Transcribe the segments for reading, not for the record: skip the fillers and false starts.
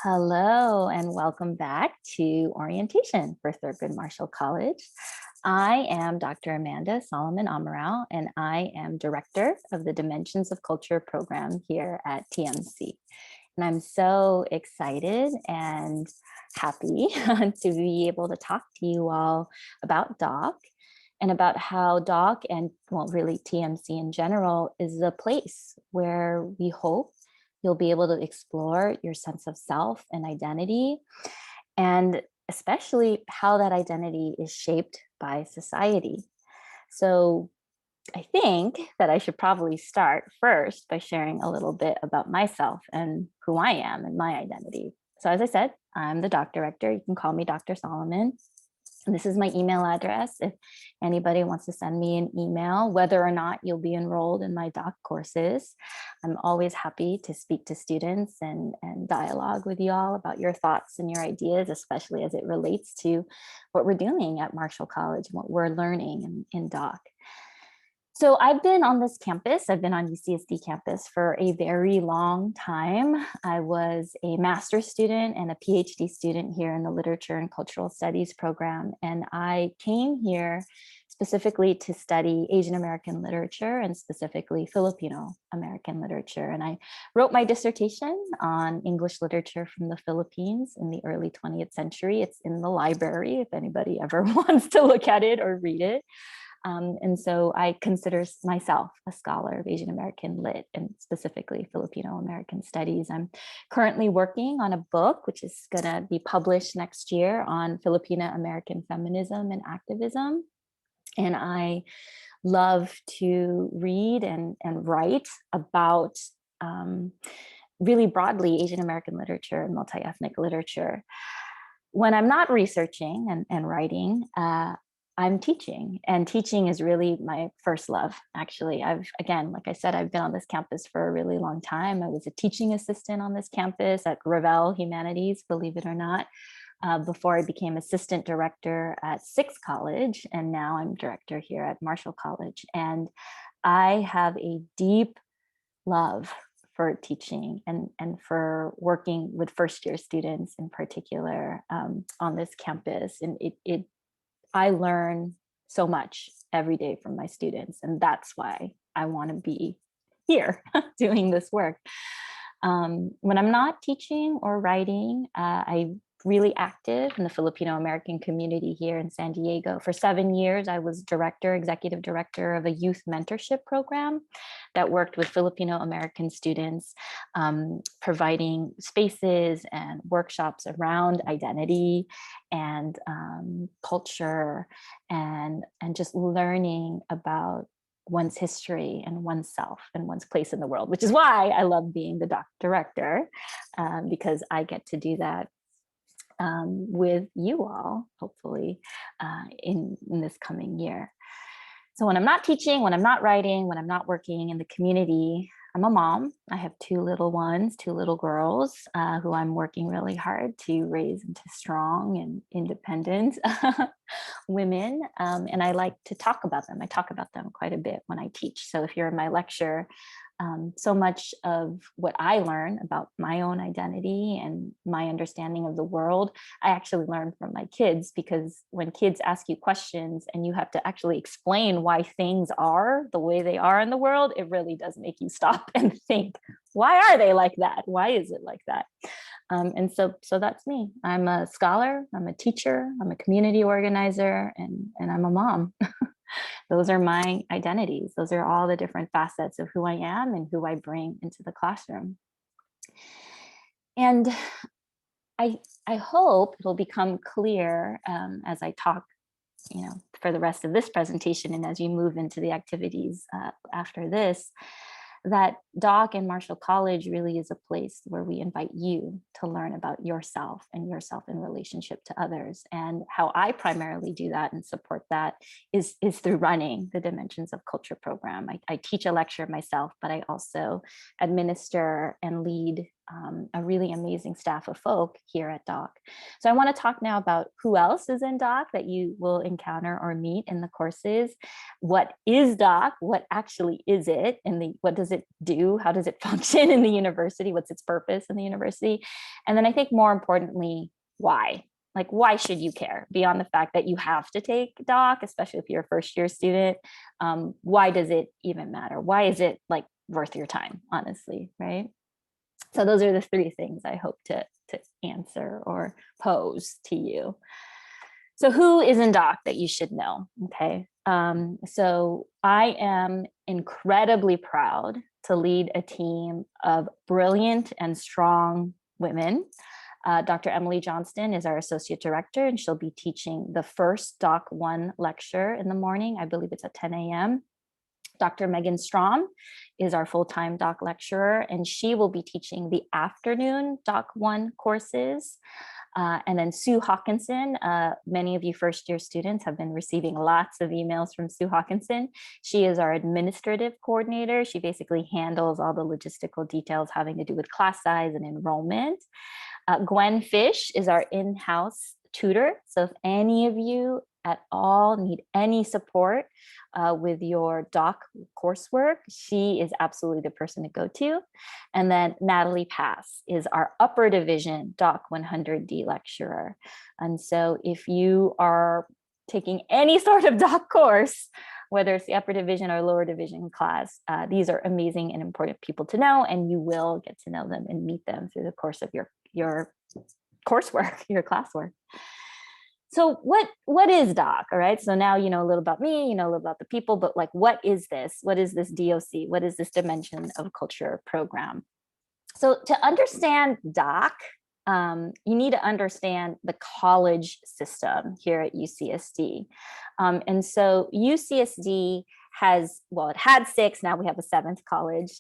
Hello and welcome back to orientation for Thurgood Marshall College. I am Dr. Amanda Solomon Amaral, and I am director of the Dimensions of Culture program here at TMC. And I'm so excited and happy to be able to talk to you all about DOC and about how DOC and, well, really TMC in general is a place where we hope you'll be able to explore your sense of self and identity, and especially how that identity is shaped by society. So I think that I should probably start first by sharing a little bit about myself and who I am and my identity. So as I said, I'm the doc director. You can call me Dr. Solomon. This is my email address if anybody wants to send me an email, whether or not you'll be enrolled in my doc courses. I'm always happy to speak to students and dialogue with you all about your thoughts and your ideas, especially as it relates to what we're doing at Marshall College and what we're learning in doc. So I've been on this campus, I've been on UCSD campus for a very long time. I was a master's student and a PhD student here in the Literature and Cultural Studies program. And I came here specifically to study Asian American literature and specifically Filipino American literature. And I wrote my dissertation on English literature from the Philippines in the early 20th century. It's in the library if anybody ever wants to look at it or read it. And so I consider myself a scholar of Asian American lit and specifically Filipino American studies. I'm currently working on a book, which is going to be published next year, on Filipino American feminism and activism. And I love to read and write about really broadly Asian American literature and multi-ethnic literature. When I'm not researching and writing, I'm teaching, and teaching is really my first love. Actually, again, like I said, I've been on this campus for a really long time. I was a teaching assistant on this campus at Revelle Humanities, believe it or not, before I became assistant director at Sixth College, and now I'm director here at Marshall College. And I have a deep love for teaching and for working with first year students in particular on this campus. And I learn so much every day from my students, and that's why I want to be here doing this work. When I'm not teaching or writing, I'm really active in the Filipino American community here in San Diego. For 7 years, I was executive director of a youth mentorship program that worked with Filipino American students, providing spaces and workshops around identity and culture and just learning about one's history and oneself and one's place in the world, which is why I love being the doc director, because I get to do that with you all, hopefully, in this coming year. So when I'm not teaching, when I'm not writing, when I'm not working in the community, I'm a mom. I have two little girls who I'm working really hard to raise into strong and independent women. And I like to talk about them. I talk about them quite a bit when I teach. So if you're in my lecture, so much of what I learn about my own identity and my understanding of the world, I actually learn from my kids, because when kids ask you questions and you have to actually explain why things are the way they are in the world, it really does make you stop and think, why are they like that? Why is it like that? And so that's me. I'm a scholar, I'm a teacher, I'm a community organizer, and I'm a mom. Those are my identities. Those are all the different facets of who I am and who I bring into the classroom. And I hope it'll become clear as I talk, for the rest of this presentation and as you move into the activities after this, that DOC and Marshall College really is a place where we invite you to learn about yourself and yourself in relationship to others. And how I primarily do that and support that is through running the Dimensions of Culture program. I teach a lecture myself, but I also administer and lead a really amazing staff of folk here at Doc. So I want to talk now about who else is in Doc that you will encounter or meet in the courses. What is Doc? What actually is it? And what does it do? How does it function in the university? What's its purpose in the university? And then I think more importantly, why? Like, why should you care beyond the fact that you have to take Doc, especially if you're a first year student? Why does it even matter? Why is it like worth your time, honestly, right? So those are the three things I hope to answer or pose to you. So who is in Doc that you should know? Okay. So I am incredibly proud to lead a team of brilliant and strong women. Dr. Emily Johnston is our associate director, and she'll be teaching the first Doc 1 lecture in the morning. I believe it's at 10 a.m. Dr. Megan Strom is our full-time Doc lecturer, and she will be teaching the afternoon Doc 1 courses. And then Sue Hawkinson, many of you first-year students have been receiving lots of emails from Sue Hawkinson. She is our administrative coordinator. She basically handles all the logistical details having to do with class size and enrollment. Gwen Fish is our in-house tutor. So if any of you at all need any support with your Doc coursework, she is absolutely the person to go to. And then Natalie Pass is our upper division Doc 100D lecturer. And so if you are taking any sort of Doc course, whether it's the upper division or lower division class, these are amazing and important people to know, and you will get to know them and meet them through the course of your coursework, your classwork. So what is Doc? All right. So now you know a little about me, you know a little about the people, but like, what is this? What is this DOC? What is this Dimension of Culture program? So to understand Doc, you need to understand the college system here at UCSD. And so UCSD has, well, it had 6, now we have a 7th college.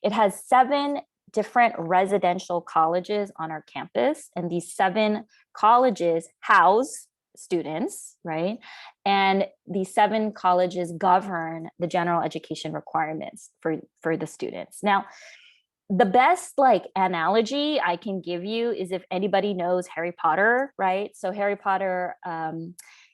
It has 7 different residential colleges on our campus, and these 7 colleges house students, right? And these 7 colleges govern the general education requirements for the students. Now, the best like analogy I can give you is if anybody knows Harry Potter, right? So Harry Potter,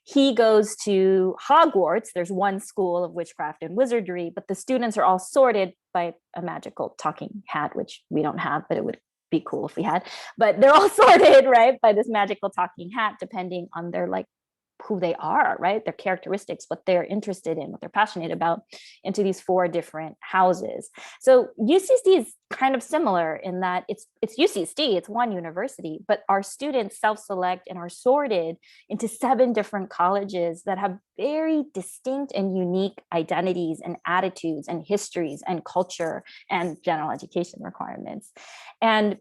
he goes to Hogwarts. There's one school of witchcraft and wizardry, but the students are all sorted by a magical talking hat, which we don't have, but it would be cool if we had. But they're all sorted, right, by this magical talking hat, depending on their like who they are, right? Their characteristics, what they're interested in, what they're passionate about, into these 4 different houses. So UCSD is kind of similar in that it's UCSD, it's one university, but our students self-select and are sorted into 7 different colleges that have very distinct and unique identities and attitudes and histories and culture and general education requirements. And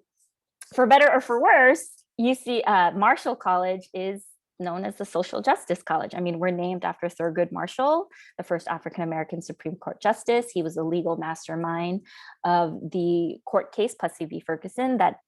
for better or for worse, Marshall College is known as the Social Justice College. I mean, we're named after Thurgood Marshall, the first African-American Supreme Court Justice. He was the legal mastermind of the court case Plessy v. Ferguson that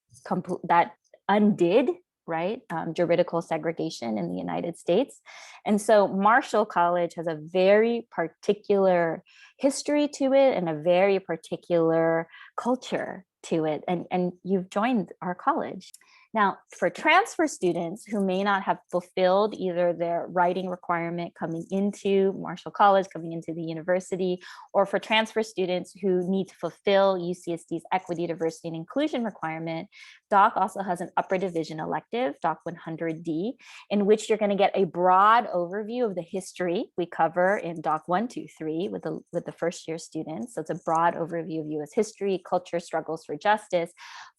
undid, right, juridical segregation in the United States. And so Marshall College has a very particular history to it and a very particular culture to it. And you've joined our college. Now, for transfer students who may not have fulfilled either their writing requirement coming into Marshall College, coming into the university, or for transfer students who need to fulfill UCSD's equity, diversity, and inclusion requirement, Doc also has an upper division elective, Doc 100D, in which you're going to get a broad overview of the history we cover in Doc 1, 2, 3 with the first year students. So it's a broad overview of US history, culture, struggles for justice.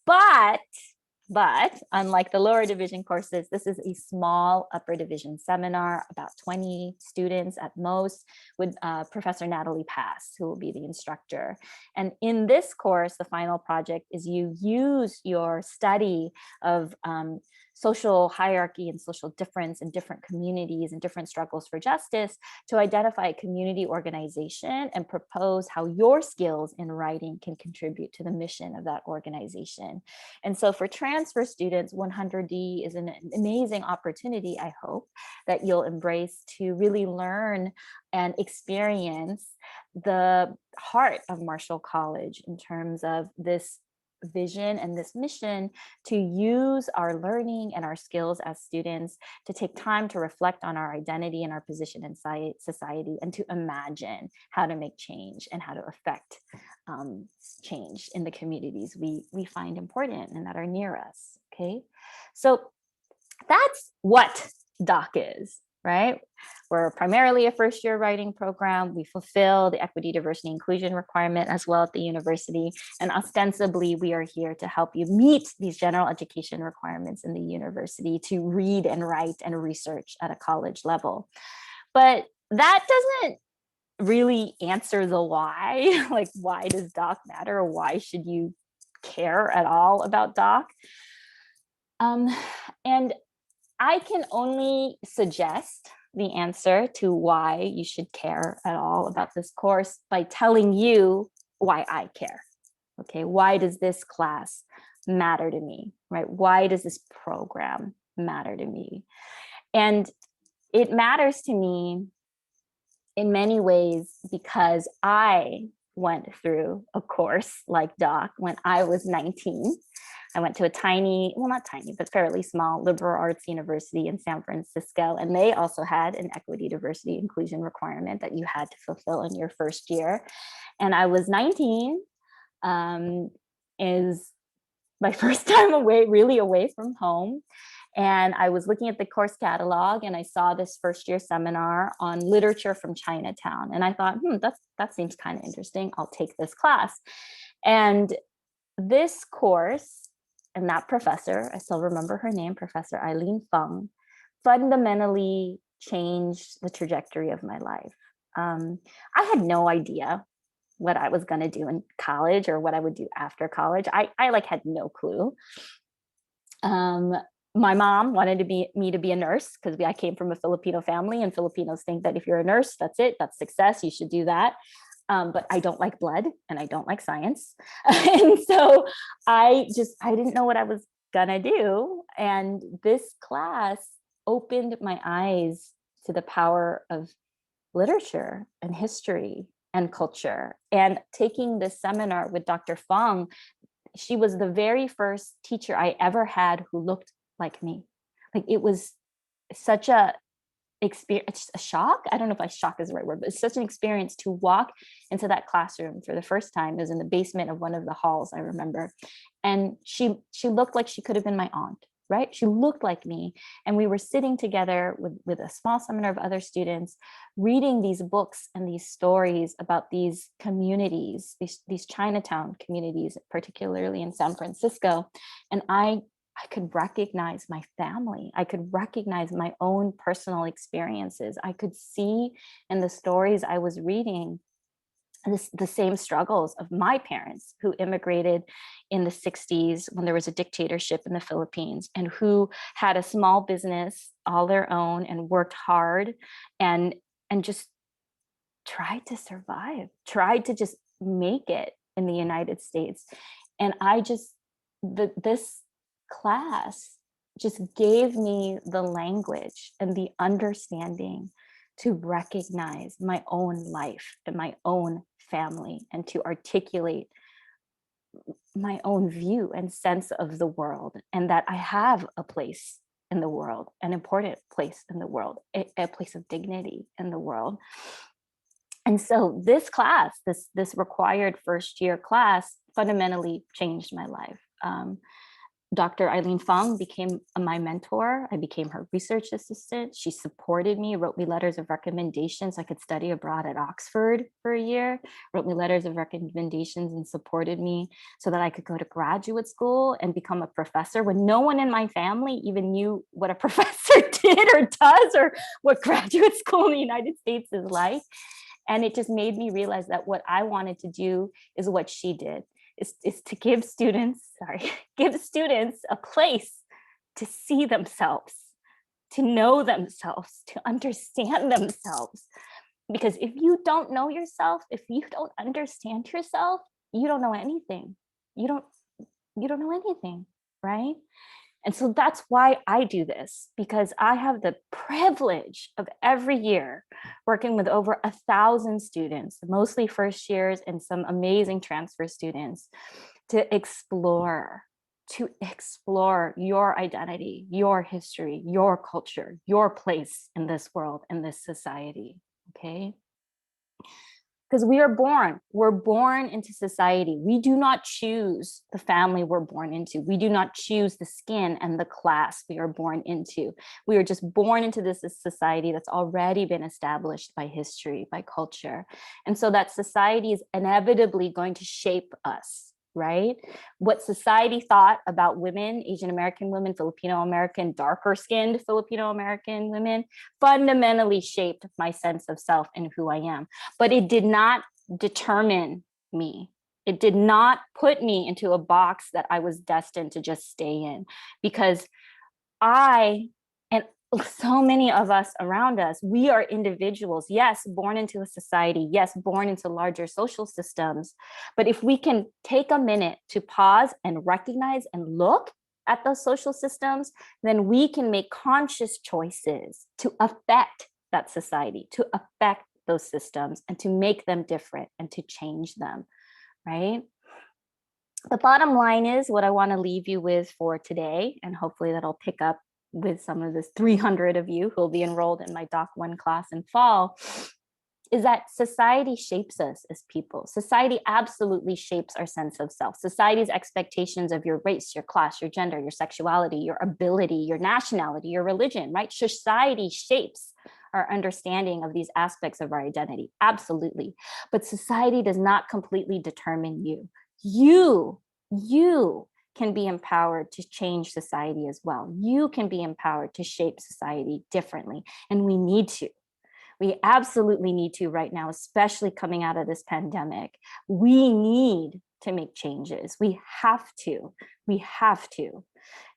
But unlike the lower division courses, this is a small upper division seminar, about 20 students at most, with Professor Natalie Pass, who will be the instructor. And in this course, the final project is you use your study of social hierarchy and social difference in different communities and different struggles for justice to identify a community organization and propose how your skills in writing can contribute to the mission of that organization. And so for transfer students, 100D is an amazing opportunity, I hope, that you'll embrace to really learn and experience the heart of Marshall College in terms of this vision and this mission to use our learning and our skills as students to take time to reflect on our identity and our position in society, and to imagine how to make change and how to affect change in the communities we find important and that are near us. Okay, so that's what DOC is, right? We're primarily a first-year writing program. We fulfill the equity, diversity, inclusion requirement as well at the university. And ostensibly, we are here to help you meet these general education requirements in the university to read and write and research at a college level. But that doesn't really answer the why. Like, why does DOC matter? Or why should you care at all about DOC? And I can only suggest the answer to why you should care at all about this course by telling you why I care. Okay, why does this class matter to me, right? Why does this program matter to me? And it matters to me in many ways because I went through a course like DOC when I was 19. I went to a tiny, well, not tiny, but fairly small liberal arts university in San Francisco. And they also had an equity, diversity, inclusion requirement that you had to fulfill in your first year. And I was 19, is my first time really away from home. And I was looking at the course catalog and I saw this first year seminar on literature from Chinatown. And I thought, that seems kind of interesting. I'll take this class. And this course and that professor, I still remember her name, Professor Eileen Fung, fundamentally changed the trajectory of my life. I had no idea what I was going to do in college or what I would do after college. I like had no clue. My mom wanted me to be a nurse because I came from a Filipino family, and Filipinos think that if you're a nurse, that's it, that's success, you should do that. But I don't like blood and I don't like science. And so I didn't know what I was gonna do. And this class opened my eyes to the power of literature and history and culture. And taking this seminar with Dr. Fong, she was the very first teacher I ever had who looked like me. Like, it was such a experience, a shock. I don't know if shock is the right word, but it's such an experience to walk into that classroom for the first time. It was in the basement of one of the halls, I remember. And she looked like she could have been my aunt, right? She looked like me. And we were sitting together with a small seminar of other students, reading these books and these stories about these communities, these Chinatown communities, particularly in San Francisco. And I could recognize my family. I could recognize my own personal experiences. I could see in the stories I was reading the same struggles of my parents who immigrated in the 60s when there was a dictatorship in the Philippines, and who had a small business all their own and worked hard and just tried to survive, tried to just make it in the United States. And this class just gave me the language and the understanding to recognize my own life and my own family, and to articulate my own view and sense of the world, and that I have a place in the world, an important place in the world, a place of dignity in the world. And so this class, this required first year class, fundamentally changed my life. Dr. Eileen Fong became my mentor. I became her research assistant. She supported me, wrote me letters of recommendations. I could study abroad at Oxford for a year, wrote me letters of recommendations and supported me so that I could go to graduate school and become a professor when no one in my family even knew what a professor did or does, or what graduate school in the United States is like. And it just made me realize that what I wanted to do is what she did. Is to give students a place to see themselves, to know themselves, to understand themselves. Because if you don't know yourself, if you don't understand yourself, you don't know anything. You don't know anything, right? And so that's why I do this, because I have the privilege of every year working with over 1,000 students, mostly first years and some amazing transfer students, to explore your identity, your history, your culture, your place in this world, in this society, okay? Because we're born into society. We do not choose the family we're born into. We do not choose the skin and the class we are born into. We are just born into this society that's already been established by history, by culture. And so that society is inevitably going to shape us, right? What society thought about women, Asian American women, Filipino American, darker skinned Filipino American women, fundamentally shaped my sense of self and who I am. But it did not determine me. It did not put me into a box that I was destined to just stay in, because I and so many of us around us, we are individuals, yes, born into a society, yes, born into larger social systems. But if we can take a minute to pause and recognize and look at those social systems, then we can make conscious choices to affect that society, to affect those systems, and to make them different and to change them, right? The bottom line is what I want to leave you with for today, and hopefully that'll pick up with some of this 300 of you who will be enrolled in my Doc 1 class in fall, is that society shapes us as people. Society absolutely shapes our sense of self. Society's expectations of your race, your class, your gender, your sexuality, your ability, your nationality, your religion, right? Society shapes our understanding of these aspects of our identity, absolutely. But society does not completely determine you. You can be empowered to change society as well. You can be empowered to shape society differently, and we need to. We absolutely need to right now, especially coming out of this pandemic. We need to make changes. We have to. We have to.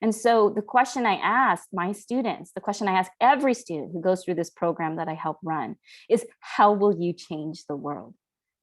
And so the question I ask my students, the question I ask every student who goes through this program that I help run is, how will you change the world?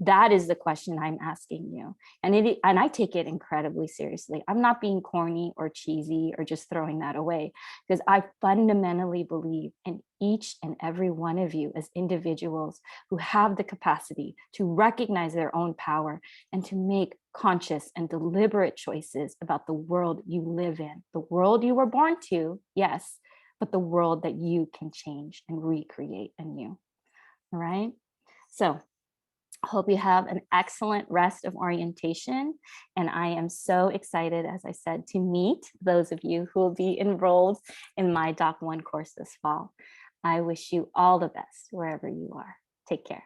That is the question I'm asking you. And I take it incredibly seriously. I'm not being corny or cheesy or just throwing that away, because I fundamentally believe in each and every one of you as individuals who have the capacity to recognize their own power and to make conscious and deliberate choices about the world you live in, the world you were born to, yes, but the world that you can change and recreate anew. All right. So hope you have an excellent rest of orientation. And I am so excited, as I said, to meet those of you who will be enrolled in my Doc 1 course this fall. I wish you all the best wherever you are. Take care.